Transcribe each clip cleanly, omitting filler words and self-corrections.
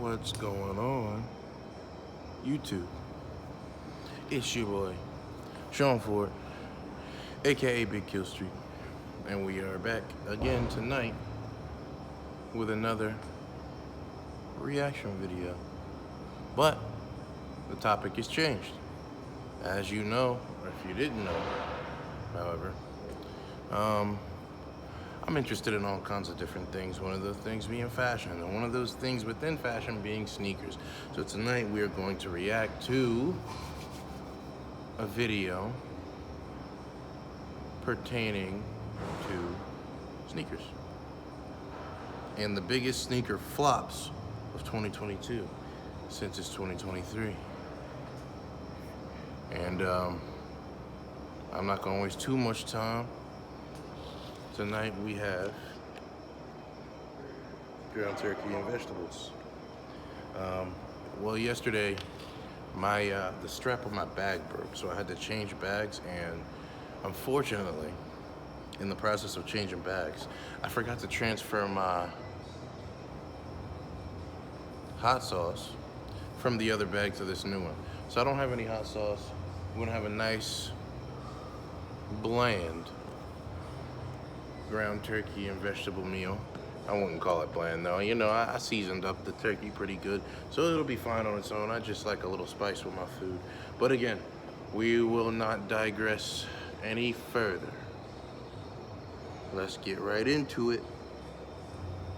What's going on? YouTube. It's your boy, Sean Ford, aka Big Kill Street, and we are back again tonight with another reaction video. But the topic has changed. As you know, or if you didn't know, however, I'm interested in all kinds of different things. One of those things being fashion, and one of those things within fashion being sneakers. So tonight we are going to react to a video pertaining to sneakers and the biggest sneaker flops of 2022 since it's 2023. And I'm not gonna waste too much time. Tonight we have ground turkey and vegetables. Well, yesterday the strap of my bag broke, so I had to change bags, and unfortunately, in the process of changing bags, I forgot to transfer my hot sauce from the other bag to this new one. So I don't have any hot sauce. We're gonna have a nice, bland ground turkey and vegetable meal. I wouldn't call it bland though. You know, I seasoned up the turkey pretty good, so it'll be fine on its own. I just like a little spice with my food. But again, we will not digress any further. Let's get right into it.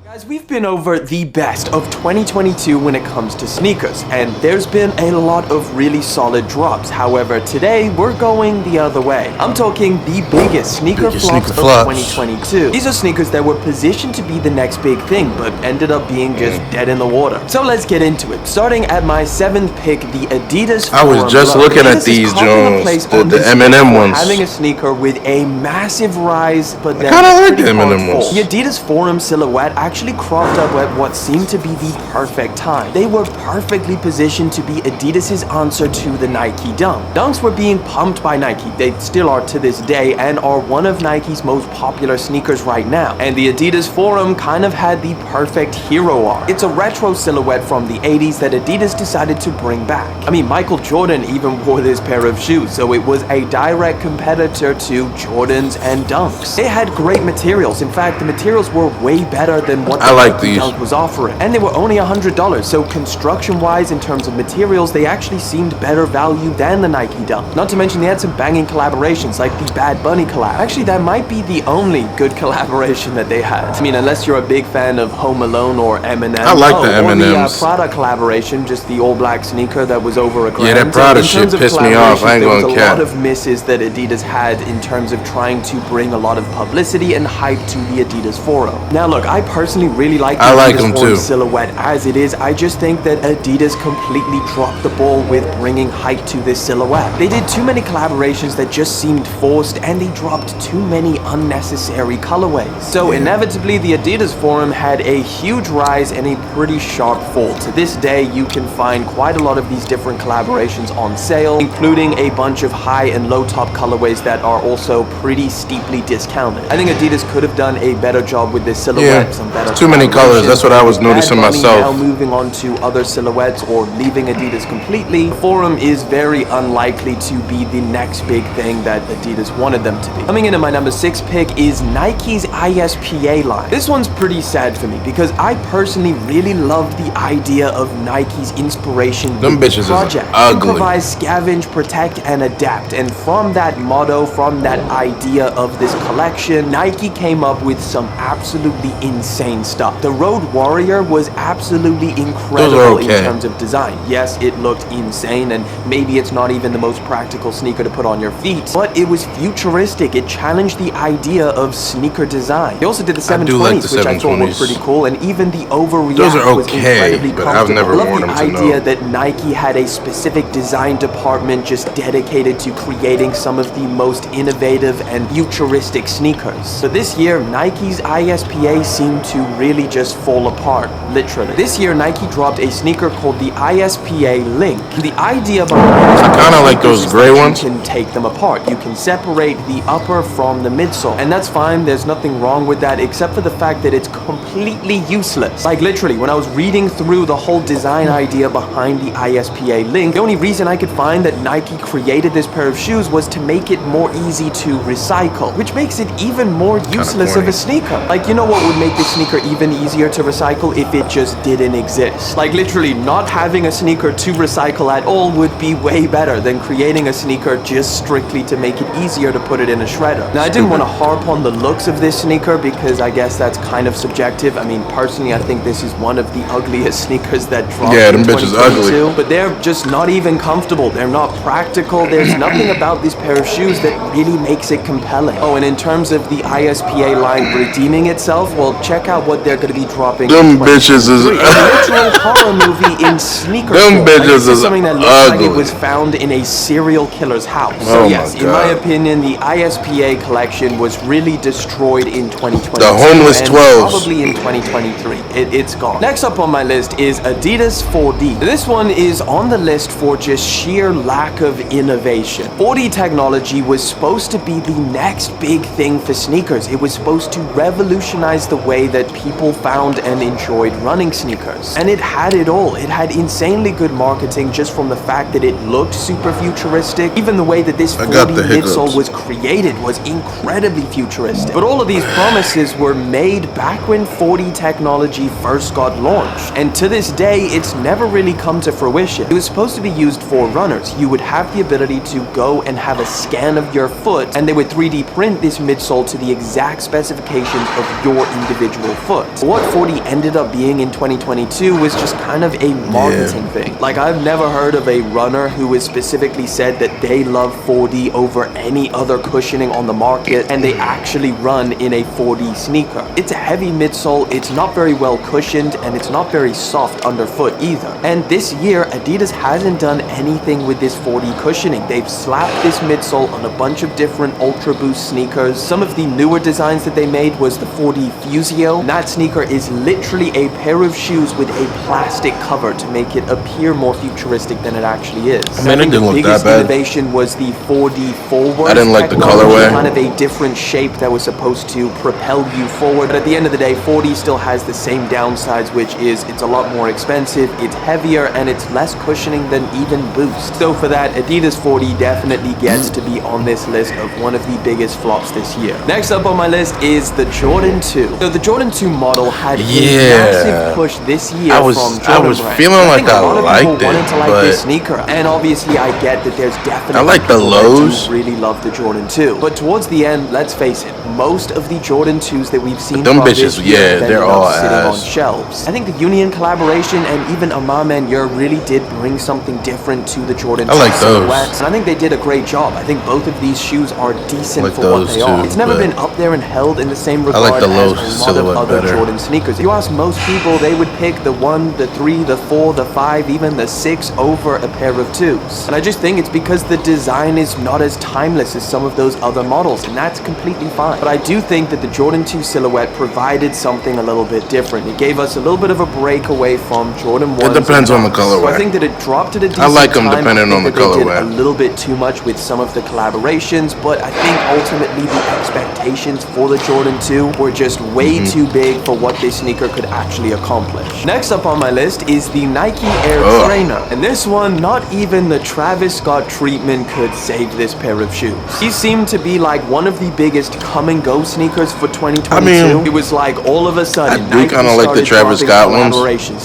Guys, we've been over the best of 2022 when it comes to sneakers, and there's been a lot of really solid drops. However, today we're going the other way. I'm talking the biggest sneaker flops of 2022. These are sneakers that were positioned to be the next big thing, but ended up being just dead in the water. So let's get into it. Starting at my 7th pick, the Adidas I was just looking at these Jones, the M&M ones. Having a sneaker with a massive rise, but then I like the M&M ones. The Adidas Forum silhouette actually cropped up at what seemed to be the perfect time. They were perfectly positioned to be Adidas's answer to the Nike Dunk. Dunks were being pumped by Nike. They still are to this day and are one of Nike's most popular sneakers right now. And the Adidas Forum kind of had the perfect hero arc. It's a retro silhouette from the 80s that Adidas decided to bring back. I mean, Michael Jordan even wore this pair of shoes, so it was a direct competitor to Jordans and Dunks. They had great materials. In fact, the materials were way better than what the Nike Dunk was offering, and they were only $100, so construction-wise, in terms of materials, they actually seemed better value than the Nike Dunk. Not to mention, they had some banging collaborations, like the Bad Bunny collab. Actually, that might be the only good collaboration that they had. I mean, unless you're a big fan of Home Alone or Eminem. I like the M&Ms. Or the Prada collaboration, just the all-black sneaker that was over $1,000. Yeah, that Prada shit pissed me off. I ain't gonna cap. There was a lot of misses that Adidas had in terms of trying to bring a lot of publicity and hype to the Adidas Forum. Now, look, I personally really like the Adidas Forum silhouette as it is. I just think that Adidas completely dropped the ball with bringing hype to this silhouette. They did too many collaborations that just seemed forced, and they dropped too many unnecessary colorways. So inevitably, the Adidas Forum had a huge rise and a pretty sharp fall. To this day, you can find quite a lot of these different collaborations on sale, including a bunch of high and low top colorways that are also pretty steeply discounted. I think Adidas could have done a better job with this silhouette. Some better too many colors. That's what I was noticing myself. Now moving on to other silhouettes or leaving Adidas completely, Forum is very unlikely to be the next big thing that Adidas wanted them to be. Coming in at my number 6 pick is Nike's ISPA line. This one's pretty sad for me because I personally really loved the idea of Nike's inspiration Them with bitches the project. is ugly. Improvise, scavenge, protect, and adapt. And from that motto, from that idea of this collection, Nike came up with some absolutely insane stuff. The Road Warrior was absolutely incredible in terms of design. Yes, it looked insane, and maybe it's not even the most practical sneaker to put on your feet, but it was futuristic. It challenged the idea of sneaker design. They also did the 720s, which I thought were pretty cool, and even the Overreact was incredibly comfortable. I've never worn them to know. I love the idea that Nike had a specific design department just dedicated to creating some of the most innovative and futuristic sneakers. So this year, Nike's ISPA seemed to to really just fall apart, literally. This year, Nike dropped a sneaker called the ISPA Link. The idea behind it, I kind of like those gray ones. You can take them apart. You can separate the upper from the midsole, and that's fine. There's nothing wrong with that, except for the fact that it's completely useless. Like literally, when I was reading through the whole design idea behind the ISPA Link, the only reason I could find that Nike created this pair of shoes was to make it more easy to recycle, which makes it even more useless of a sneaker. Like, you know what would make this sneaker even easier to recycle? If it just didn't exist. Like literally, not having a sneaker to recycle at all would be way better than creating a sneaker just strictly to make it easier to put it in a shredder. Now, I didn't want to harp on the looks of this sneaker because I guess that's kind of subjective. I mean, personally, I think this is one of the ugliest sneakers that dropped in 2022. But they're just not even comfortable. They're not practical. There's nothing about this pair of shoes that really makes it compelling. Oh, and in terms of the ISPA line redeeming itself, well, check out what they're going to be dropping. Them bitches is a literal horror movie in sneaker them form. bitches is something that looks like it was found in a serial killer's house. So yes, in my opinion, the ISPA collection was really destroyed in 2022. The homeless 12s. Probably in 2023. It's gone. Next up on my list is Adidas 4D. This one is on the list for just sheer lack of innovation. 4D technology was supposed to be the next big thing for sneakers. It was supposed to revolutionize the way that people found and enjoyed running sneakers. And it had it all. It had insanely good marketing just from the fact that it looked super futuristic. Even the way that this 4D midsole was created was incredibly futuristic. But all of these promises were made back when 4D technology first got launched. And to this day, it's never really come to fruition. It was supposed to be used for runners. You would have the ability to go and have a scan of your foot, and they would 3D print this midsole to the exact specifications of your individual foot. What 4D ended up being in 2022 was just kind of a marketing thing. Like, I've never heard of a runner who has specifically said that they love 4D over any other cushioning on the market, and they actually run in a 4D sneaker. It's a heavy midsole, it's not very well cushioned, and it's not very soft underfoot either. And this year, Adidas hasn't done anything with this 4D cushioning. They've slapped this midsole on a bunch of different Ultra Boost sneakers. Some of the newer designs that they made was the 4D Fusio. And that sneaker is literally a pair of shoes with a plastic cover to make it appear more futuristic than it actually is. I mean, it didn't look that bad. The biggest innovation was the 4D Forward. I didn't like the colorway. Kind of a different shape that was supposed to propel you forward. But at the end of the day, 4D still has the same downsides, which is it's a lot more expensive, it's heavier, and it's less cushioning than even Boost. So for that, Adidas 4D definitely gets to be on this list of one of the biggest flops this year. Next up on my list is the Jordan 2. So the Jordan 2 model had a massive push this year from Jordan. I was feeling like I liked it, wanted to like this sneaker, and obviously I get that there's definitely I like the lows. Really love the Jordan 2, but towards the end, let's face it, most of the Jordan 2s that we've seen them from bitches, this year they're all sitting ass on shelves. I think the Union collaboration and even Amam and Yer really did bring something different to the Jordan 2 silhouettes, and I think they did a great job. I think both of these shoes are decent for what they are. It's never been up there and held in the same regard as a lot of other Jordan sneakers. If you ask most people, they would pick the 1, the 3, the 4, the 5, even the 6 over a pair of 2s. And I just think it's because the design is not as timeless as some of those other models, and that's completely fine. But I do think that the Jordan 2 silhouette provided something a little bit different. It gave us a little bit of a break away from Jordan 1. It depends on the colorway. So I think that it dropped at a decent I like them time. depending on the colorway. They did a little bit too much with some of the collaborations, but I think ultimately the expectations for the Jordan 2 were just way too big for what this sneaker could actually accomplish. Next up on my list is the Nike Air Trainer. And this one, not even the Travis Scott treatment could save this pair of shoes. These seem to be like one of the biggest come and go sneakers for 2022. I mean, it was like all of a sudden, I do kind of like the Travis Scott ones.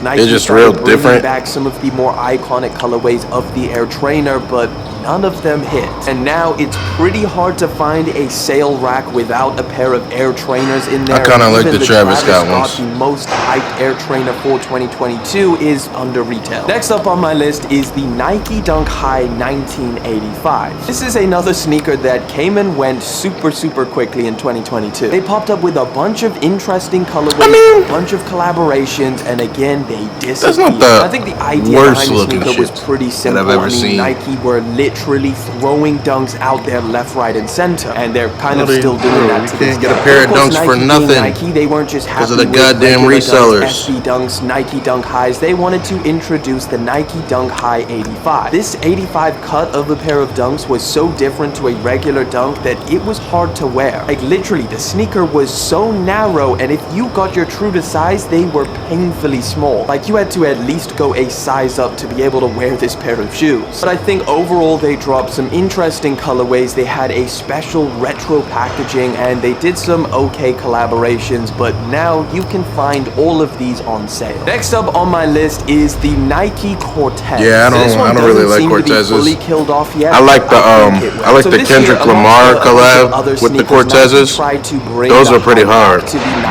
They're just real different. Back some of the more iconic colorways of the Air Trainer, but none of them hit. And now it's pretty hard to find a sale rack without a pair of Air Trainers in there. I kind of like the Travis Scott ones. The most hyped Air Trainer for 2022 is under retail. Next up on my list is the Nike Dunk High 1985. This is another sneaker that came and went super quickly in 2022. They popped up with a bunch of interesting colorways, a bunch of collaborations, and again, they disappeared. That's not the I think the idea behind the sneaker was pretty simple. Nike were literally literally throwing dunks out there left, right, and center. And they're kind of still doing that to this day. You can't get a pair of dunks for nothing. Nike, they weren't just happy of the with goddamn regular resellers. Dunks, SB Dunks, Nike Dunk Highs. They wanted to introduce the Nike Dunk High 85. This 85 cut of a pair of dunks was so different to a regular dunk that it was hard to wear. Like literally, the sneaker was so narrow, and if you got your true to size, they were painfully small. Like you had to at least go a size up to be able to wear this pair of shoes. But I think overall they dropped some interesting colorways. They had a special retro packaging, and they did some okay collaborations, but now you can find all of these on sale. Next up on my list is the Nike Cortez. Yeah, I don't really like Cortezes. Fully killed off yet. I like the Kendrick Lamar collab with the Cortezes. Those are pretty hard,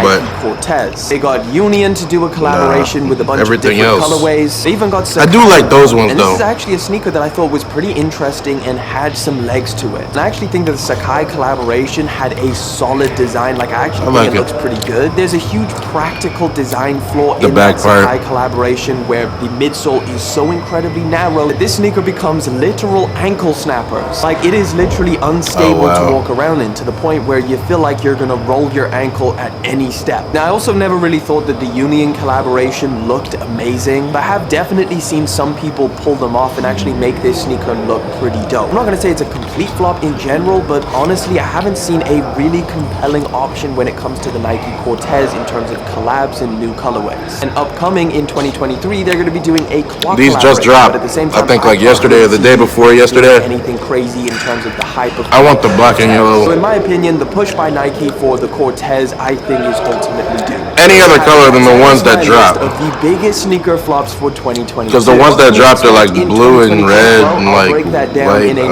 but Cortez. They got Union to do a collaboration with a bunch of different colorways. They even got I do like those ones, and though. This is actually a sneaker that I thought was pretty interesting and had some legs to it. And I actually think that the Sakai collaboration had a solid design. Like I actually think it looks pretty good. There's a huge practical design flaw in that Sakai collaboration where the midsole is so incredibly narrow that this sneaker becomes literal ankle snappers. Like it is literally unstable to walk around in, to the point where you feel like you're gonna roll your ankle at any step. Now I also never really thought that the Union collaboration looked amazing, but I have definitely seen some people pull them off and actually make this sneaker look pretty dope. I'm not gonna say it's a complete flop in general, but honestly I haven't seen a really compelling option when it comes to the Nike Cortez in terms of collabs and new colorways. And upcoming in 2023 they're gonna be doing a quad. These just dropped. At the same time, I think like yesterday or the day before yesterday. Anything crazy in terms of the hype of. I want the black and yellow. So in my opinion, the push by Nike for the Cortez, I think, is ultimately due. Any other color than the ones that dropped. Of the biggest sneaker flops for 2020. Because the ones that dropped are like blue and red and like white. I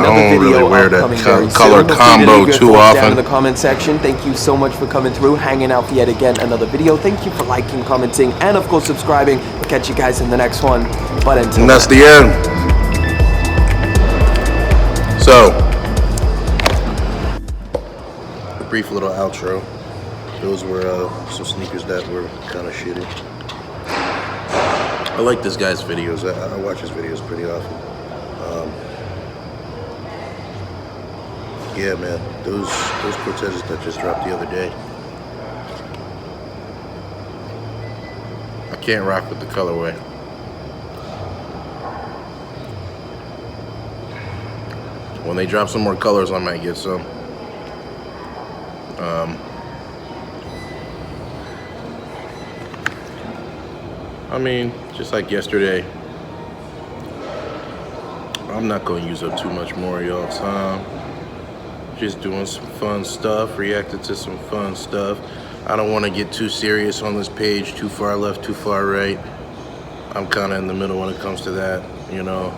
don't really wear that color combo too often. Down in the comment section. Thank you so much for coming through, hanging out for yet again another video. Thank you for liking, commenting, and of course subscribing. We'll catch you guys in the next one. But until then, that's the end. So, a brief little outro. Those were some sneakers that were kind of shitty. I like this guy's videos. I watch his videos pretty often. Yeah, man, those Cortezes that just dropped the other day. I can't rock with the colorway. When they drop some more colors, I might get some. I mean, just like yesterday, I'm not going to use up too much more of y'all's time. Just doing some fun stuff, reacting to some fun stuff. I don't want to get too serious on this page, too far left, too far right. I'm kind of in the middle when it comes to that, you know.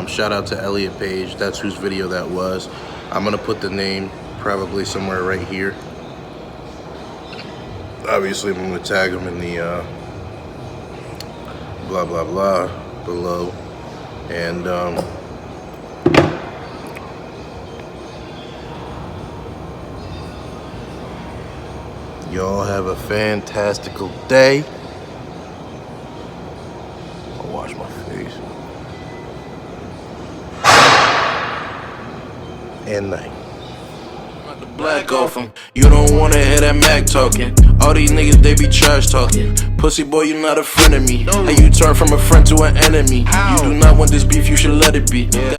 Shout out to Elliot page, that's whose video that was. I'm gonna put the name probably somewhere right here. Obviously I'm gonna tag him in the blah blah blah below. And y'all have a fantastical day. I'll wash my face. And night. The black off him. You don't wanna hear that Mac talking. All these niggas, they be trash talking. Pussy boy, you not a friend of me. How you turn from a friend to an enemy? You do not want this beef, you should let it be.